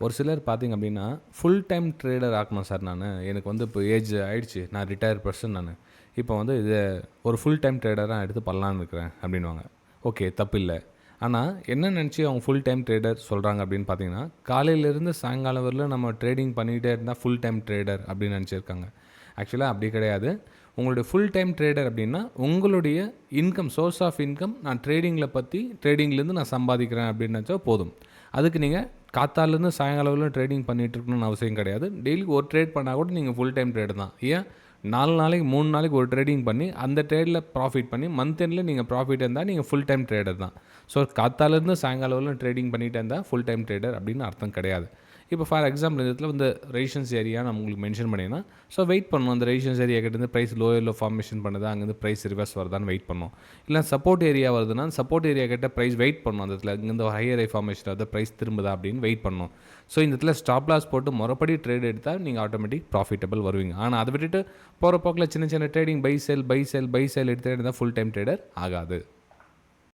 ஒரு சிலர் பார்த்தீங்க அப்படின்னா, ஃபுல் டைம் ட்ரேடர் ஆக்கணும் சார் நானு. எனக்கு வந்து இப்போ ஏஜ் ஆயிடுச்சு. நான் ரிட்டயர்ட் பெர்சன் நானு. இப்போ வந்து இத ஒரு ஃபுல் டைம் ட்ரேடரா எடுத்து பண்ணலான்னு இருக்கிறேன் அப்படின்னுவாங்க. ஓகே, தப்பில்ல. ஆனா, என்ன நெனச்சு அவங்க ஃபுல் டைம் ட்ரேடர் சொல்றாங்க அப்படின்னு பார்த்தீங்கன்னா, காலையிலேருந்து சாயங்காலம் வரலும் நம்ம ட்ரேடிங் பண்ணிக்கிட்டே இருந்தா ஃபுல் டைம் ட்ரேடர் அப்படின்னு நெனச்சிருக்காங்க. ஆக்சுவலா அப்படி கிடையாது. உங்களுடைய ஃபுல் டைம் ட்ரேடர் அப்படின்னா, உங்களுடைய இன்கம், சோர்ஸ் ஆஃப் இன்கம் நான் ட்ரேடிங்லேருந்து நான் சம்பாதிக்கிறேன் அப்படின்னு நெனச்சா போதும். அதுக்கு நீங்க காத்தாலேருந்து சாயங்காலம் வரையிலும் ட்ரேடிங் பண்ணிட்டு இருக்கணும்னு அவசியம் கிடையாது. டெய்லி ஒரு ட்ரேட் பண்ணா கூட நீங்க ஃபுல் டைம் ட்ரேடர் தான். ஏன் 4 நாளைக்கு 3 நாளைக்கு ஒரு ட்ரேடிங் பண்ணி, அந்த ட்ரேட்ல ப்ராஃபிட் பண்ணி மந்த் எண்ட்ல நீங்க ப்ராஃபிட் இருந்தா நீங்க ஃபுல் டைம் ட்ரேடர் தான். ஸோ காத்தாலேருந்து சாயங்காலம் வரையிலும் ட்ரேடிங் பண்ணிட்டே இருந்தா ஃபுல் டைம் ட்ரேடர் அப்படின்னு அர்த்தம் கிடையாது. இப்போ ஃபார் எக்ஸாம்பிள் இந்த இடத்துல வந்து ரெசிஸ்டன்ஸ் ஏரியா நான் உங்களுக்கு மென்ஷன் பண்ணினேன்னா, ஸோ வெயிட் பண்ணணும். அந்த ரெசிஸ்டன்ஸ் ஏரியா கிட்டேருந்து ப்ரைஸ் லோயர்ல ஃபார்மேஷன் பண்ணுதா, அங்கேருந்து ப்ரைஸ் ரிவர்ஸ் வருதான்னு வெயிட் பண்ணணும். இல்லை சப்போர்ட் ஏரியா வருதுன்னா, சப்போர்ட் ஏரியா கிட்ட ப்ரைஸ் வெயிட் பண்ணணும். அந்த இடத்துல இங்கேருந்து ஹையர் ஐ ஃபார்மேஷன் வருது, ப்ரைஸ் திரும்புதா அப்படின்னு வெயிட் பண்ணணும். ஸோ இந்த இடத்துல ஸ்டாப் லாஸ் போட்டு முறைப்படி ட்ரேட் எடுத்தால் நீங்கள் ஆட்டோமேட்டிக் ப்ராஃபிட்டபிள் வருவீங்க. ஆனால் அதை விட்டுட்டு போகிற போக்கில் சின்ன சின்ன ட்ரேடிங் பை செல் எடுத்துகிட்டு இருந்தால் ஃபுல் டைம் ட்ரேடர் ஆகாது.